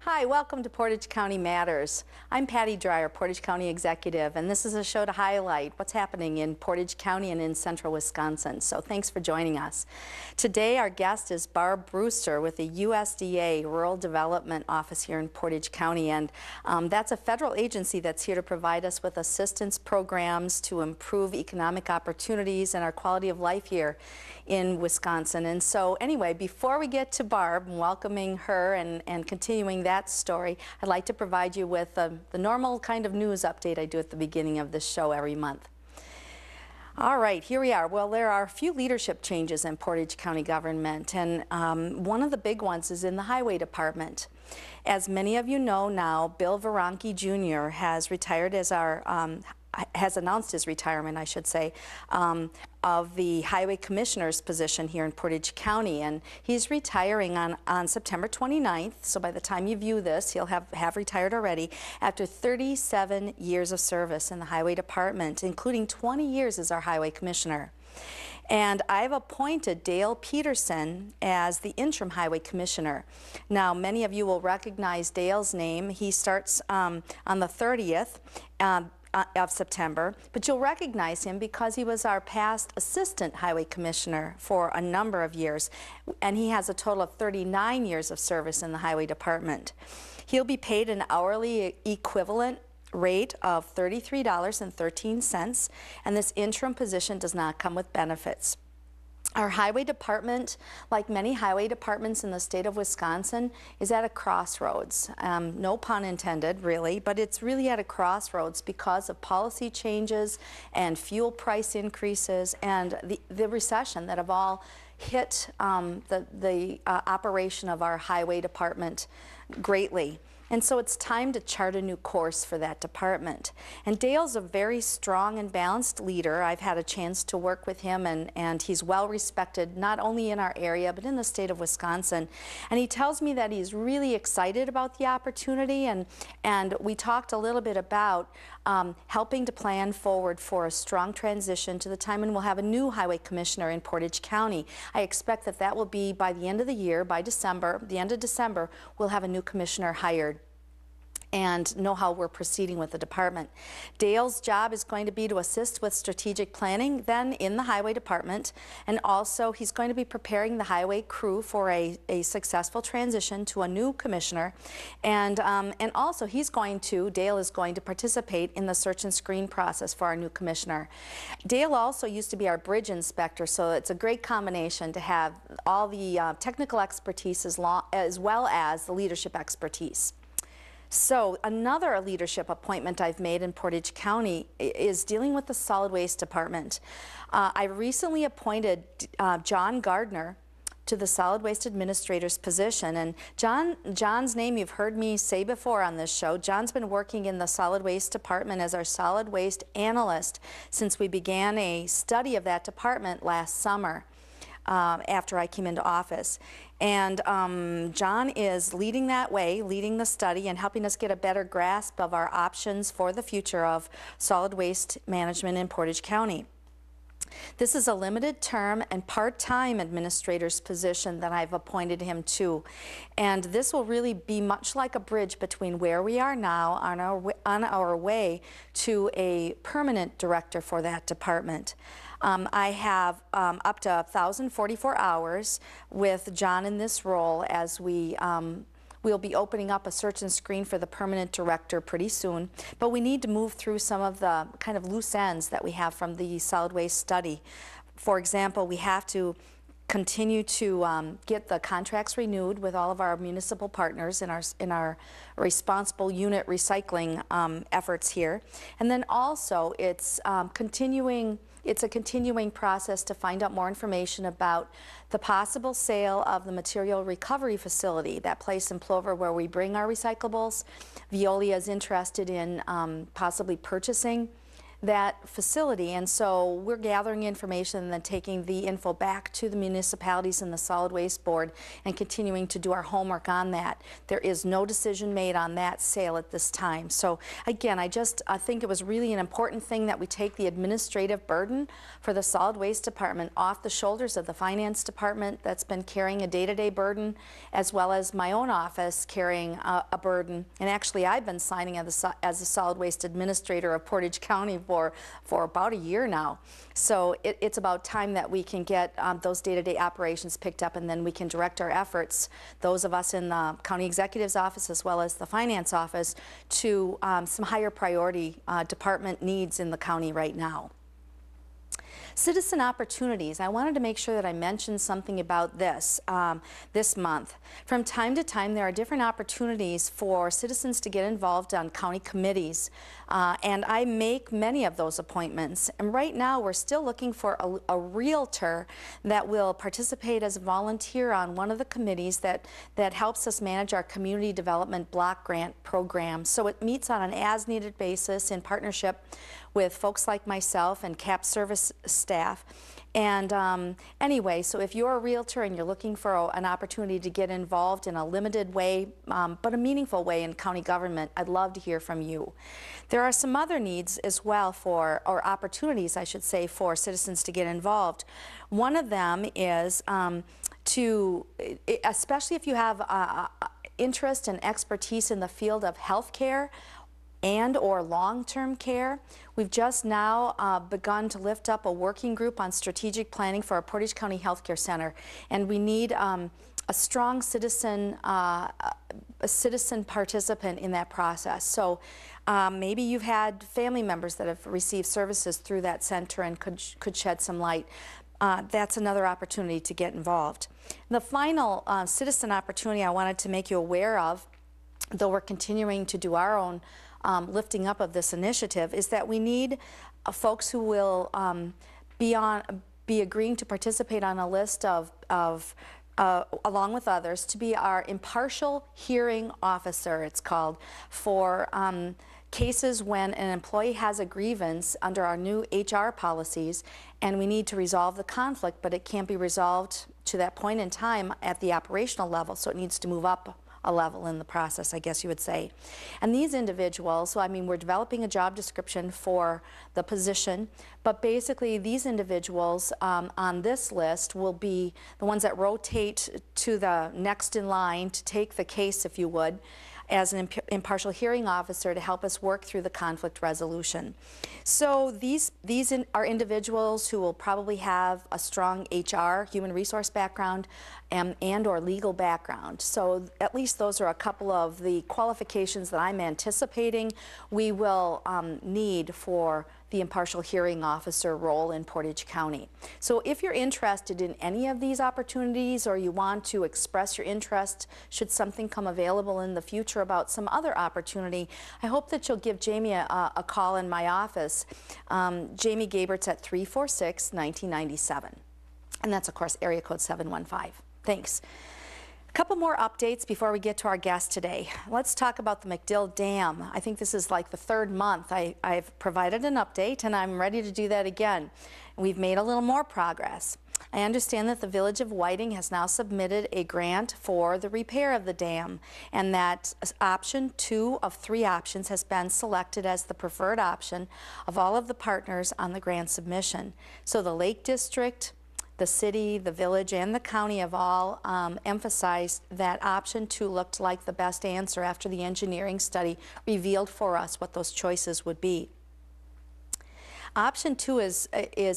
Hi, welcome to Portage County Matters. I'm Patty Dreier, Portage County Executive, and this is a show to highlight what's happening in Portage County and in central Wisconsin, so thanks for joining us. Today our guest is Barb Brewster with the USDA Rural Development Office here in Portage County, and that's a federal agency that's here to provide us with assistance programs to improve economic opportunities and our quality of life here in Wisconsin. And so anyway, before we get to Barb and welcoming her and continuing that story, I'd like to provide you with the normal kind of news update I do at the beginning of this show every month. All right, here we are. Well, there are a few leadership changes in Portage County government, and one of the big ones is in the Highway Department. As many of you know now, Bill Veronke Jr. has retired as our has announced his retirement, I should say, of the Highway Commissioner's position here in Portage County, and he's retiring on September 29th, so by the time you view this, he'll have retired already after 37 years of service in the Highway Department, including 20 years as our Highway Commissioner. And I've appointed Dale Peterson as the interim Highway Commissioner. Now, many of you will recognize Dale's name. He starts on the 30th. Of September, but you'll recognize him because he was our past Assistant Highway Commissioner for a number of years, and he has a total of 39 years of service in the Highway Department. He'll be paid an hourly equivalent rate of $33.13, and this interim position does not come with benefits. Our Highway Department, like many highway departments in the state of Wisconsin, is at a crossroads. No pun intended, really, but it's really at a crossroads because of policy changes and fuel price increases and the recession that have all hit the operation of our Highway Department greatly. And so it's time to chart a new course for that department. And Dale's a very strong and balanced leader. I've had a chance to work with him, and he's well respected not only in our area but in the state of Wisconsin. And he tells me that he's really excited about the opportunity, and we talked a little bit about helping to plan forward for a strong transition to the time when we'll have a new Highway Commissioner in Portage County. I expect that that will be by the end of the year, by December, the end of December, we'll have a new commissioner hired and know how we're proceeding with the department. Dale's job is going to be to assist with strategic planning then in the Highway Department, and also he's going to be preparing the highway crew for a successful transition to a new commissioner, and also Dale is going to participate in the search and screen process for our new commissioner. Dale also used to be our bridge inspector, so it's a great combination to have all the technical expertise as well as the leadership expertise. So another leadership appointment I've made in Portage County is dealing with the solid waste department. I recently appointed John Gardner to the solid waste administrator's position, and John's name you've heard me say before on this show. John's been working in the solid waste department as our solid waste analyst since we began a study of that department last summer. After I came into office. And John is leading that way, leading the study and helping us get a better grasp of our options for the future of solid waste management in Portage County. This is a limited term and part-time administrator's position that I've appointed him to. And this will really be much like a bridge between where we are now on our way to a permanent director for that department. I have up to 1,044 hours with John in this role as we'll be opening up a search and screen for the permanent director pretty soon, but we need to move through some of the kind of loose ends that we have from the solid waste study. For example, we have to continue to get the contracts renewed with all of our municipal partners in our responsible unit recycling efforts here, and then also it's a continuing process to find out more information about the possible sale of the material recovery facility, that place in Plover where we bring our recyclables. Veolia is interested in possibly purchasing that facility, and so we're gathering information and then taking the info back to the municipalities and the Solid Waste Board and continuing to do our homework on that. There is no decision made on that sale at this time. So again, I think it was really an important thing that we take the administrative burden for the Solid Waste Department off the shoulders of the Finance Department that's been carrying a day-to-day burden, as well as my own office carrying a burden. And actually, I've been signing as a solid waste administrator of Portage County for about a year now. So it's about time that we can get those day-to-day operations picked up, and then we can direct our efforts, those of us in the county executive's office as well as the finance office, to some higher priority department needs in the county right now. Citizen opportunities. I wanted to make sure that I mentioned something about this this month. From time to time, there are different opportunities for citizens to get involved on county committees, and I make many of those appointments. And right now, we're still looking for a realtor that will participate as a volunteer on one of the committees that helps us manage our community development block grant program. So it meets on an as-needed basis in partnership with folks like myself and CAP service staff. And anyway, so if you're a realtor and you're looking for an opportunity to get involved in a limited way, but a meaningful way in county government, I'd love to hear from you. There are some other needs as well or opportunities, I should say, for citizens to get involved. One of them is especially if you have interest and expertise in the field of healthcare and or long-term care. We've just now begun to lift up a working group on strategic planning for our Portage County Healthcare Center, and we need a strong citizen participant in that process. So maybe you've had family members that have received services through that center and could shed some light. That's another opportunity to get involved. The final citizen opportunity I wanted to make you aware of, though we're continuing to do our own lifting up of this initiative, is that we need folks who will be agreeing to participate on a list of along with others, to be our impartial hearing officer, it's called, for cases when an employee has a grievance under our new HR policies and we need to resolve the conflict, but it can't be resolved to that point in time at the operational level, so it needs to move up a level in the process, I guess you would say. And these individuals, so I mean, we're developing a job description for the position, but basically these individuals on this list will be the ones that rotate to the next in line to take the case, if you would, as an impartial hearing officer to help us work through the conflict resolution. So these are individuals who will probably have a strong HR, human resource background, and or legal background. So at least those are a couple of the qualifications that I'm anticipating we will need for the impartial hearing officer role in Portage County. So if you're interested in any of these opportunities, or you want to express your interest should something come available in the future about some other opportunity, I hope that you'll give Jamie a call in my office. Jamie Gabert's at 346-1997. And that's, of course, area code 715. Thanks. A couple more updates before we get to our guest today. Let's talk about the McDill Dam. I think this is like the third month I've provided an update, and I'm ready to do that again. We've made a little more progress. I understand that the Village of Whiting has now submitted a grant for the repair of the dam, and that option 2 of 3 options has been selected as the preferred option of all of the partners on the grant submission. So the Lake District, the city, the village, and the county have all emphasized that option 2 looked like the best answer after the engineering study revealed for us what those choices would be. Option 2 is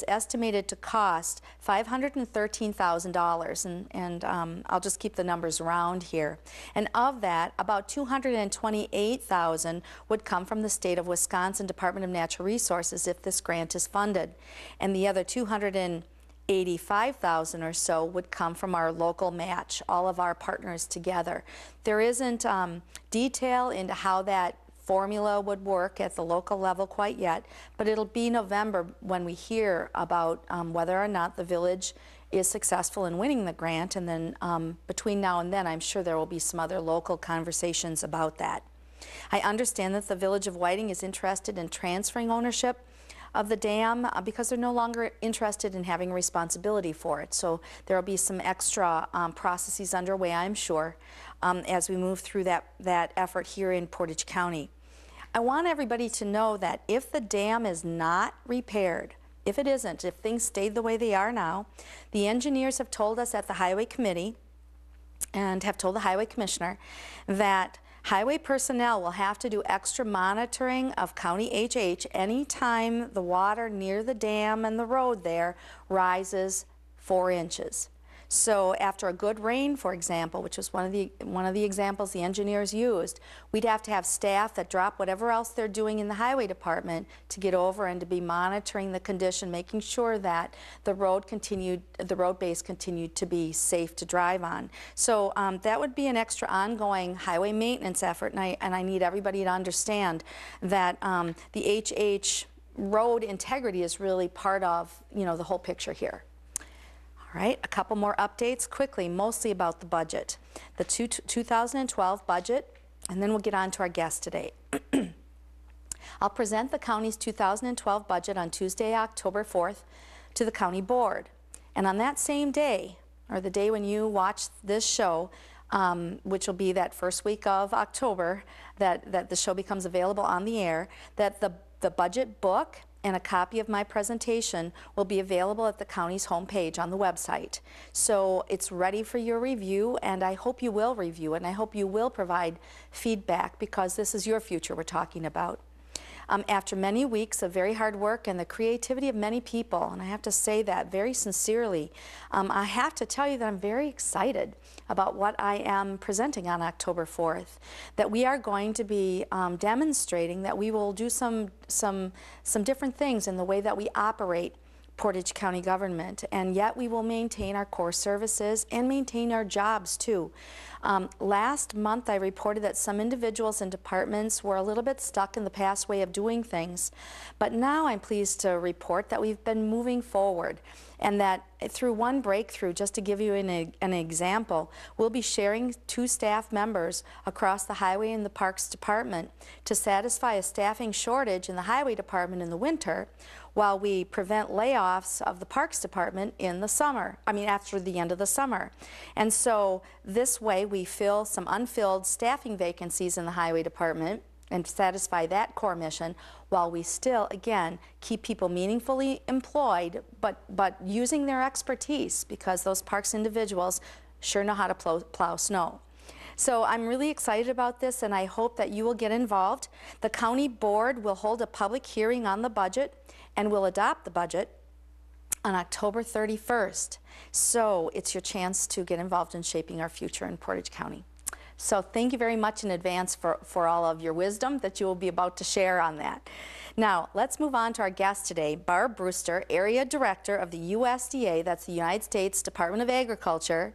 estimated to cost $513,000, and I'll just keep the numbers round here. And of that, about $228,000 would come from the state of Wisconsin Department of Natural Resources if this grant is funded, and the other $285,000 or so would come from our local match, all of our partners together. There isn't detail into how that formula would work at the local level quite yet, but it'll be November when we hear about whether or not the village is successful in winning the grant, and then between now and then I'm sure there will be some other local conversations about that. I understand that the Village of Whiting is interested in transferring ownership of the dam because they're no longer interested in having responsibility for it. So there will be some extra processes underway, I'm sure, as we move through that effort here in Portage County. I want everybody to know that if the dam is not repaired, if it isn't, if things stayed the way they are now, the engineers have told us at the Highway Committee and have told the Highway Commissioner that highway personnel will have to do extra monitoring of County HH anytime the water near the dam and the road there rises 4 inches. So after a good rain, for example, which was one of the examples the engineers used, we'd have to have staff that drop whatever else they're doing in the highway department to get over and to be monitoring the condition, making sure that the road base continued to be safe to drive on. So that would be an extra ongoing highway maintenance effort, and I need everybody to understand that the HH road integrity is really part of, you know, the whole picture here. All right, a couple more updates quickly, mostly about the budget. The 2012 budget, and then we'll get on to our guest today. I'll present the county's 2012 budget on Tuesday, October 4th to the county board. And on that same day, or the day when you watch this show, which will be that first week of October, that the show becomes available on the air, that the budget book and a copy of my presentation will be available at the county's homepage on the website. So it's ready for your review, and I hope you will review it, and I hope you will provide feedback, because this is your future we're talking about. After many weeks of very hard work and the creativity of many people, and I have to say that very sincerely, I have to tell you that I'm very excited about what I am presenting on October 4th, that we are going to be demonstrating that we will do some different things in the way that we operate Portage County government, and yet we will maintain our core services and maintain our jobs too. Last month I reported that some individuals and departments were a little bit stuck in the past way of doing things, but now I'm pleased to report that we've been moving forward, and that through one breakthrough, just to give you an example, we'll be sharing 2 staff members across the highway and the parks department to satisfy a staffing shortage in the highway department in the winter, while we prevent layoffs of the Parks Department in the summer, after the end of the summer. And so this way we fill some unfilled staffing vacancies in the Highway Department and satisfy that core mission, while we still, again, keep people meaningfully employed, but using their expertise, because those parks individuals sure know how to plow snow. So I'm really excited about this, and I hope that you will get involved. The county board will hold a public hearing on the budget and will adopt the budget on October 31st. So it's your chance to get involved in shaping our future in Portage County. So thank you very much in advance for all of your wisdom that you will be about to share on that. Now, let's move on to our guest today, Barb Brewster, Area Director of the USDA, that's the United States Department of Agriculture,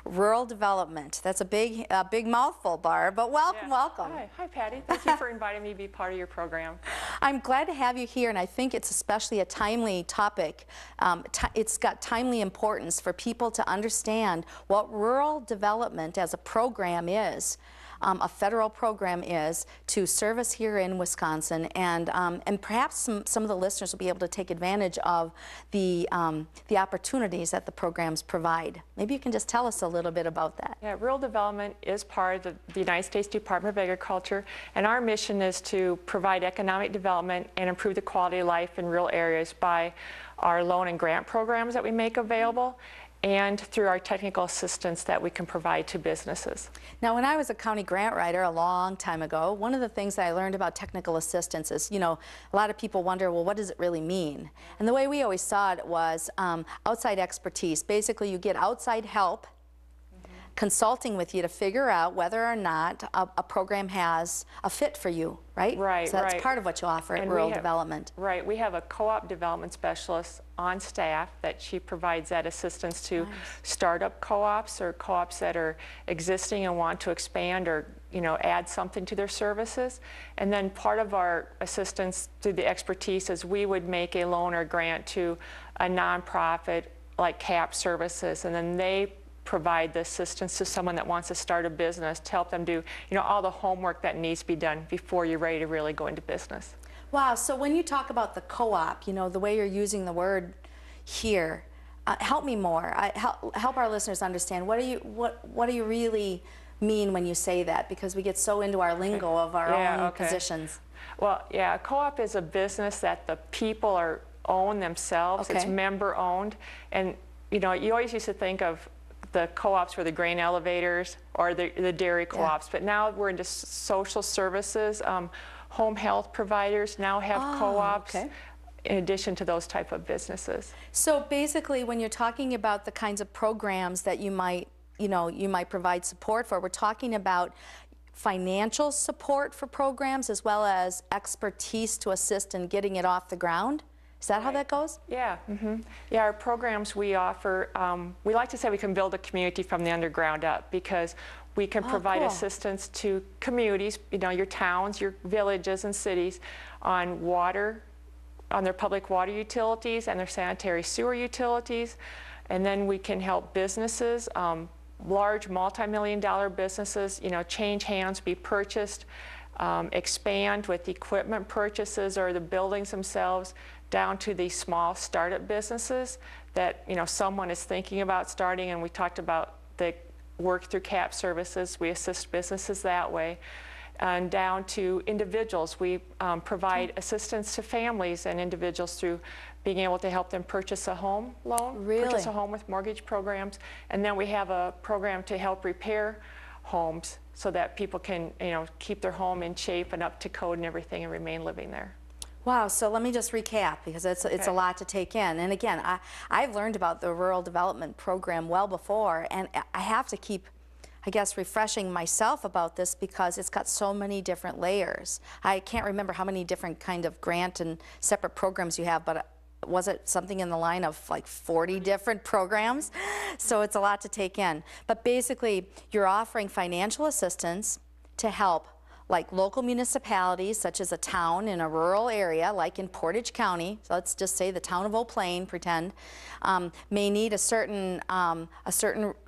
Rural Development. That's a big mouthful, Barb, but welcome, welcome. Hi, Patty. Thank you for inviting me to be part of your program. I'm glad to have you here, and I think it's especially a timely topic. It's got timely importance for people to understand what rural development as a program is. A federal program is to service here in Wisconsin, and perhaps some of the listeners will be able to take advantage of the opportunities that the programs provide. Maybe you can just tell us a little bit about that. Yeah, rural development is part of the United States Department of Agriculture, and our mission is to provide economic development and improve the quality of life in rural areas by our loan and grant programs that we make available, and through our technical assistance that we can provide to businesses. Now, when I was a county grant writer a long time ago, one of the things that I learned about technical assistance is, you know, a lot of people wonder, well, what does it really mean? And the way we always saw it was outside expertise. Basically, you get outside help consulting with you to figure out whether or not a program has a fit for you, right? Right, so that's part of what you offer at Rural Development. Right, we have a co-op development specialist on staff that she provides that assistance to startup co-ops or co-ops that are existing and want to expand or, you know, add something to their services. And then part of our assistance through the expertise is we would make a loan or grant to a nonprofit like CAP Services, and then they provide the assistance to someone that wants to start a business to help them do, you know, all the homework that needs to be done before you're ready to really go into business. Wow, so when you talk about the co-op, the way you're using the word here, help me more. Help our listeners understand. What do you really mean when you say that? Because we get so into our lingo of our own positions. Well, yeah, a co-op is a business that the people own themselves. It's member owned, and you always used to think of the co-ops were the grain elevators or the dairy co-ops, but now we're into social services. Home health providers now have co-ops in addition to those type of businesses. So basically, when you're talking about the kinds of programs that you might provide support for, we're talking about financial support for programs as well as expertise to assist in getting it off the ground. Is that how that goes? Yeah. Yeah, our programs we offer, we like to say we can build a community from the underground up, because we can provide assistance to communities, your towns, your villages and cities, on water, on their public water utilities and their sanitary sewer utilities. And then we can help businesses, large multi-million-dollar businesses, change hands, be purchased, expand with equipment purchases or the buildings themselves, down to the small startup businesses that someone is thinking about starting. And we talked about the work through CAP services. We assist businesses that way. And down to individuals, we provide assistance to families and individuals through being able to help them purchase a home loan, purchase a home with mortgage programs. And then we have a program to help repair homes so that people can keep their home in shape and up to code and everything and remain living there. Wow, so let me just recap, because it's a lot to take in. And again, I've learned about the Rural Development Program well before, and I have to keep, I guess, refreshing myself about this because it's got so many different layers. I can't remember how many different kind of grant and separate programs you have, but was it something in the line of like 40 different programs? So it's a lot to take in. But basically, you're offering financial assistance to help like local municipalities, such as a town in a rural area, like in Portage County, so let's just say the town of Eau Plaine, pretend, may need a certain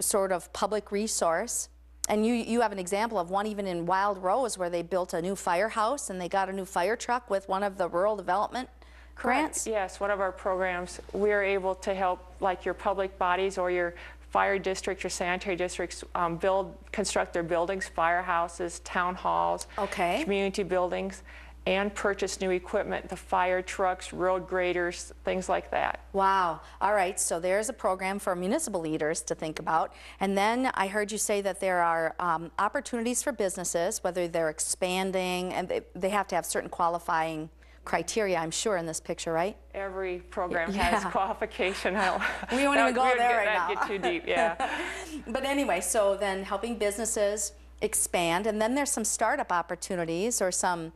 sort of public resource. And you have an example of one even in Wild Rose, where they built a new firehouse and they got a new fire truck with one of the rural development grants? Yes, one of our programs, we're able to help like your public bodies or your fire district or sanitary districts construct their buildings, firehouses, town halls, community buildings, and purchase new equipment, the fire trucks, road graders, things like that. Wow. All right, so there's a program for municipal leaders to think about. And then I heard you say that there are opportunities for businesses, whether they're expanding, and they have to have certain qualifying criteria, I'm sure, in this picture, right? Every program has qualification. We won't even go there right now. Get too deep, yeah. But anyway, so then helping businesses expand, and then there's some startup opportunities or some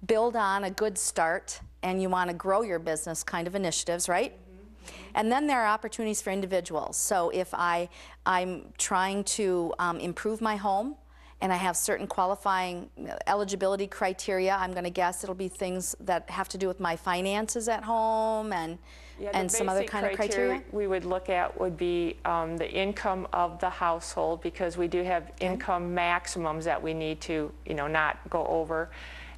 build on a good start and you want to grow your business kind of initiatives, right? And then there are opportunities for individuals. So if I'm trying to improve my home, and I have certain qualifying eligibility criteria, I'm going to guess it'll be things that have to do with my finances at home and some other kind of criteria? We would look at would be the income of the household, because we do have income maximums that we need to not go over.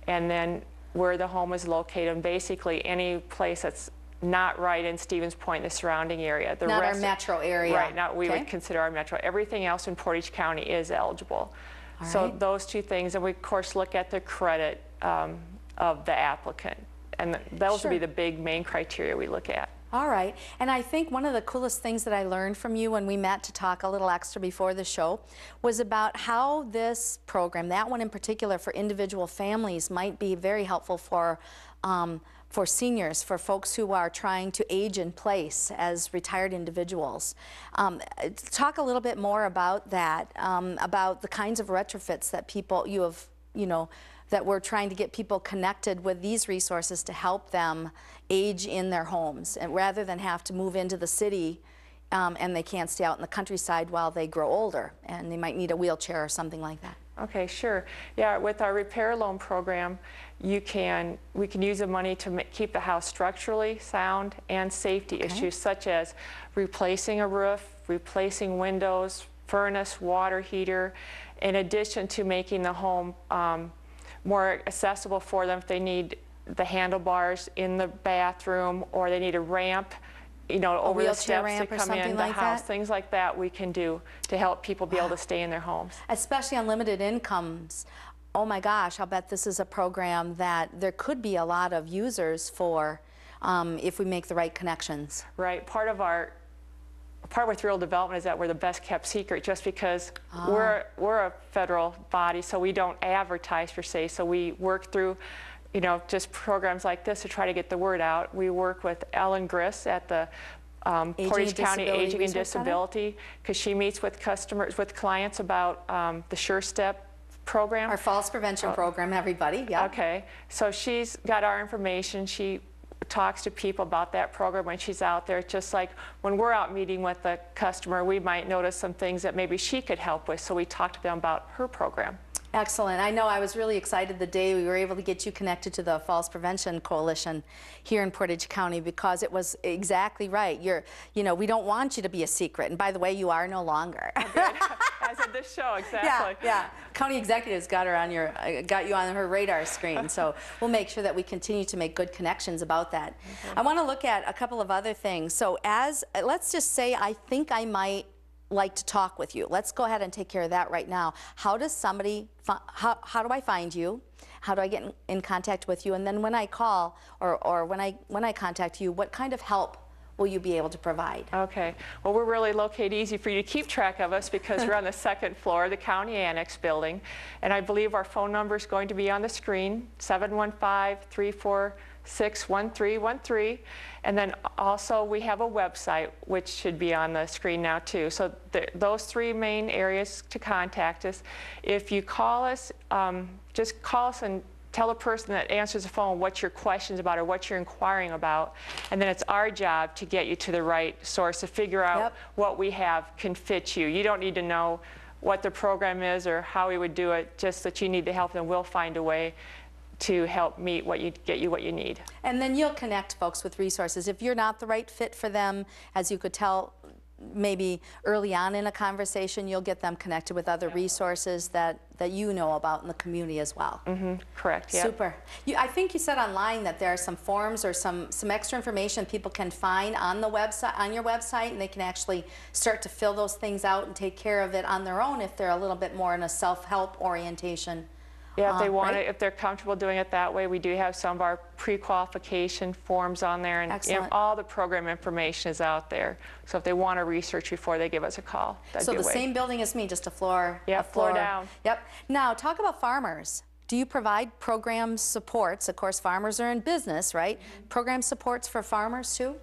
And then where the home is located, and basically any place that's not right in Stevens Point, the surrounding area. Not our metro area. Right, not we would consider our metro. Everything else in Portage County is eligible. So those two things, and we of course look at the credit of the applicant, and those would be the big main criteria we look at. All right, and I think one of the coolest things that I learned from you when we met to talk a little extra before the show was about how this program, that one in particular for individual families, might be very helpful for seniors, for folks who are trying to age in place as retired individuals. Talk a little bit more about that, about the kinds of retrofits that that we're trying to get people connected with these resources to help them age in their homes, and rather than have to move into the city and they can't stay out in the countryside while they grow older and they might need a wheelchair or something like that. Okay, sure. Yeah, with our repair loan program, we can use the money to keep the house structurally sound, and safety issues such as replacing a roof, replacing windows, furnace, water heater, in addition to making the home more accessible for them if they need the handlebars in the bathroom, or they need a ramp, you know, over the steps to come in the house, things like that we can do to help people be able to stay in their homes. Especially on limited incomes. Oh my gosh, I'll bet this is a program that there could be a lot of users for if we make the right connections. Right. Part with Rural Development is that we're the best kept secret, just because we're a federal body, so we don't advertise per se. So we work through, you know, just programs like this to try to get the word out. We work with Ellen Griss at the Portage County Aging and Disability, because she meets with clients about the Sure Step program. Our falls prevention program, everybody. Yeah. Okay. So she's got our information. She talks to people about that program when she's out there. Just like when we're out meeting with the customer, we might notice some things that maybe she could help with, so we talk to them about her program. Excellent. I know I was really excited the day we were able to get you connected to the Falls Prevention Coalition here in Portage County, because it was exactly right. You know, we don't want you to be a secret. And by the way, you are no longer. As of this show, exactly. Yeah. County Executive's got you on her radar screen. So we'll make sure that we continue to make good connections about that. I want to look at a couple of other things. So let's just say I think I might like to talk with you. Let's go ahead and take care of that right now. How does somebody, how do I find you? How do I get in contact with you? And then when I call or when I contact you, what kind of help will you be able to provide? Okay. Well, we're really located easy for you to keep track of us, because we're on the second floor of the County Annex building. And I believe our phone number is going to be on the screen, 715-346-1313. And then also we have a website, which should be on the screen now too. So those three main areas to contact us. If you call us, just call us and tell the person that answers the phone what your question's about or what you're inquiring about, and then it's our job to get you to the right source to figure out what we have can fit you. You don't need to know what the program is or how we would do it, just that you need the help, and we'll find a way to help get you what you need. And then you'll connect folks with resources. If you're not the right fit for them, as you could tell maybe early on in a conversation, you'll get them connected with other resources that you know about in the community as well. Correct. Yep. Super. I think you said online that there are some forms or some extra information people can find on the website, on your website, and they can actually start to fill those things out and take care of it on their own if they're a little bit more in a self-help orientation. Yeah, if they want it, if they're comfortable doing it that way, we do have some of our pre-qualification forms on there, and all the program information is out there. So if they want to research before they give us a call, that'd be a way. So the same building as me, just a floor, floor down. Yep. Now talk about farmers. Do you provide program supports? Of course, farmers are in business, right? Program supports for farmers too?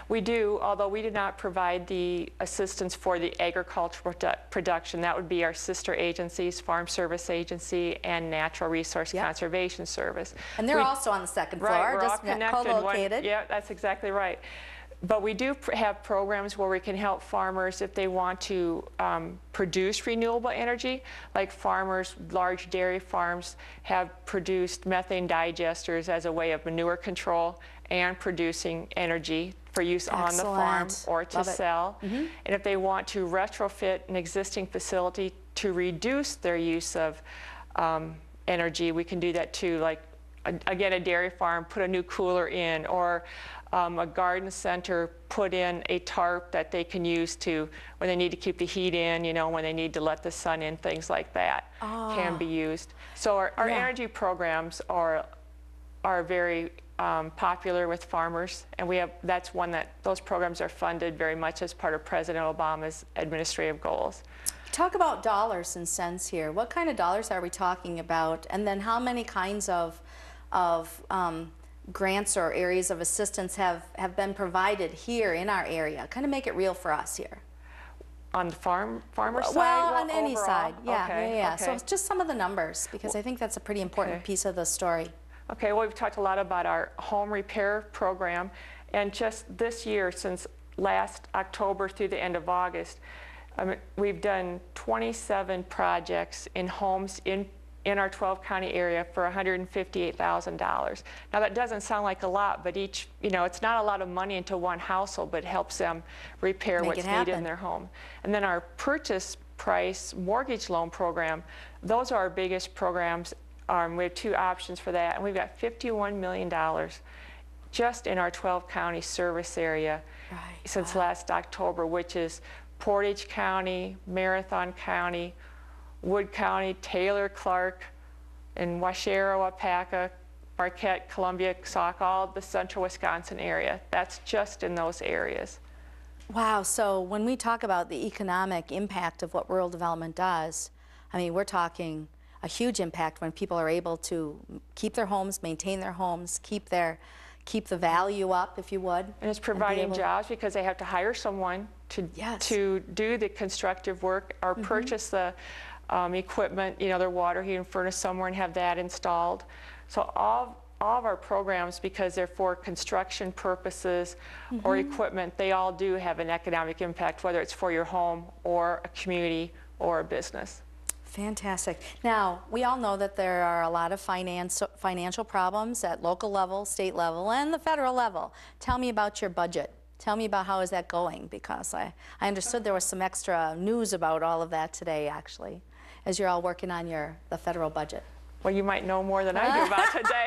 We do, although we do not provide the assistance for the agricultural production. That would be our sister agencies, Farm Service Agency and Natural Resource Conservation Service. And they're also on the second floor, right, we're just all connected. co-located. Yeah, that's exactly right. But we do have programs where we can help farmers if they want to produce renewable energy. Like farmers, large dairy farms have produced methane digesters as a way of manure control and producing energy for use on the farm or to sell. And if they want to retrofit an existing facility to reduce their use of energy, we can do that too. Like, again, a dairy farm, put a new cooler in, or a garden center, put in a tarp that they can use to, when they need to keep the heat in, you know, when they need to let the sun in, things like that can be used. So our energy programs are very popular with farmers, and that's one that those programs are funded very much as part of President Obama's administrative goals. Talk about dollars and cents here. What kind of dollars are we talking about? And then how many kinds of grants or areas of assistance have been provided here in our area? Kind of make it real for us here. On the farmer side? Well, on any overall? side, yeah. Okay. So it's just some of the numbers, because I think that's a pretty important piece of the story. Okay, well, we've talked a lot about our home repair program, and just this year, since last October through the end of August, we've done 27 projects in homes in our 12-county area for $158,000. Now, that doesn't sound like a lot, but it's not a lot of money into one household, but it helps them repair what's needed in their home. And then our purchase price mortgage loan program, those are our biggest programs We have two options for that, and we've got $51 million just in our 12-county service area since last October, which is Portage County, Marathon County, Wood County, Taylor, Clark, and Washera, Wapaka, Marquette, Columbia, Sauk, all the central Wisconsin area. That's just in those areas. Wow, so when we talk about the economic impact of what rural development does, I mean, we're talking a huge impact when people are able to keep their homes, maintain their homes, keep the value up, if you would. And it's providing jobs because they have to hire someone to do the constructive work or purchase the equipment, you know, their water heating furnace somewhere and have that installed. So all of our programs, because they're for construction purposes or equipment, they all do have an economic impact, whether it's for your home or a community or a business. Fantastic. Now, we all know that there are a lot of financial problems at local level, state level, and the federal level. Tell me about your budget. Tell me about how is that going, because I understood there was some extra news about all of that today, actually, as you're all working on the federal budget. Well, you might know more than I do about today.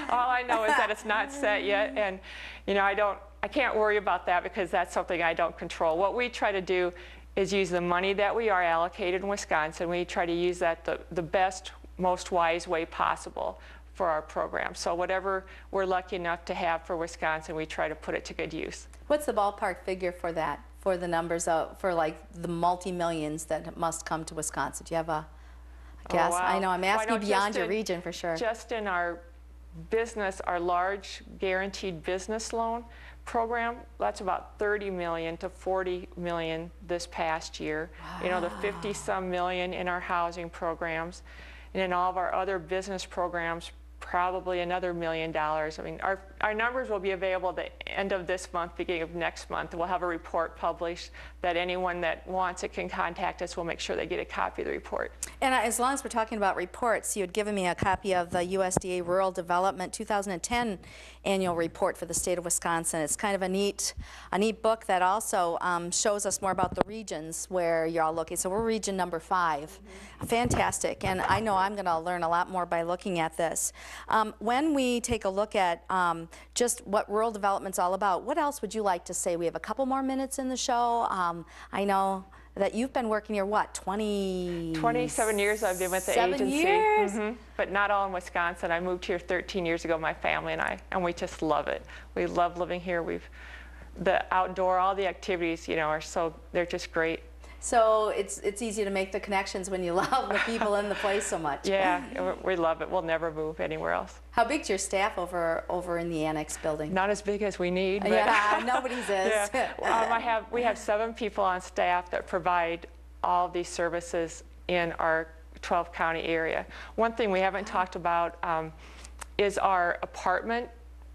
All I know is that it's not set yet, and you know, I can't worry about that because that's something I don't control. What we try to do is use the money that we are allocated in Wisconsin. We try to use that the best, most wise way possible for our program. So whatever we're lucky enough to have for Wisconsin, we try to put it to good use. What's the ballpark figure for that, for the numbers, for like the multi-millions that must come to Wisconsin? Do you have a guess? Oh, wow. I know I'm asking beyond your region for sure. Just in our business, our large guaranteed business loan program, that's about 30 million to 40 million this past year. Wow. You know, the 50-some million in our housing programs. And in all of our other business programs, probably another $1 million. I mean, our numbers will be available at the end of this month, beginning of next month. We'll have a report published that anyone that wants it can contact us. We'll make sure they get a copy of the report. And as long as we're talking about reports, you had given me a copy of the USDA Rural Development 2010 annual report for the state of Wisconsin. It's kind of a neat book that also shows us more about the regions where you're all looking. So we're region number 5. Fantastic. And I know I'm going to learn a lot more by looking at this. When we take a look at just what rural development's all about, what else would you like to say? We have a couple more minutes in the show. I know that you've been working here, what, 27 years I've been with the agency. 7 years? But not all in Wisconsin. I moved here 13 years ago, my family and I, and we just love it. We love living here. The outdoor, all the activities, you know, they're just great. So it's easy to make the connections when you love the people in the place so much. Yeah, we love it. We'll never move anywhere else. How big's your staff over in the annex building? Not as big as we need. But yeah, nobody's is. Yeah. We have 7 people on staff that provide all of these services in our 12-county area. One thing we haven't talked about is our apartment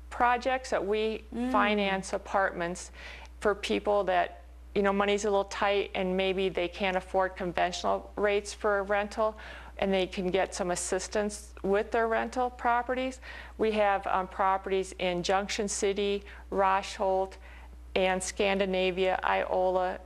projects, that we finance apartments for people that, you know, money's a little tight and maybe they can't afford conventional rates for a rental, and they can get some assistance with their rental properties. We have properties in Junction City, Rosholt, and Scandinavia, Iola,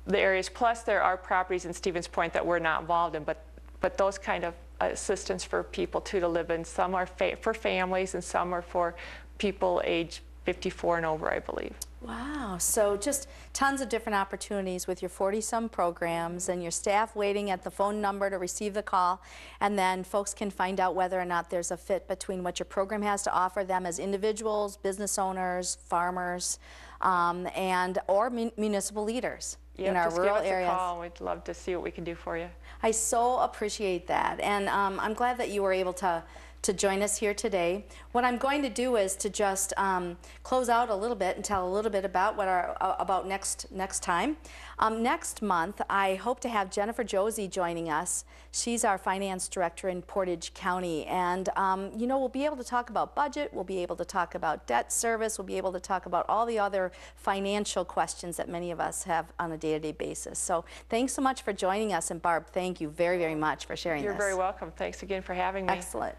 the areas. Plus there are properties in Stevens Point that we're not involved in, but those kind of assistance for people to live in. Some are for families and some are for people age 54 and over, I believe. Wow, so just tons of different opportunities with your 40-some programs and your staff waiting at the phone number to receive the call, and then folks can find out whether or not there's a fit between what your program has to offer them as individuals, business owners, farmers, or municipal leaders in our rural areas. Give us a call. We'd love to see what we can do for you. I so appreciate that, and I'm glad that you were able to join us here today. What I'm going to do is to just close out a little bit and tell a little bit about what next time. Next month, I hope to have Jennifer Josie joining us. She's our finance director in Portage County, and you know, we'll be able to talk about budget, we'll be able to talk about debt service, we'll be able to talk about all the other financial questions that many of us have on a day-to-day basis. So thanks so much for joining us, and Barb, thank you very, very much for sharing this. You're very welcome. Thanks again for having me. Excellent.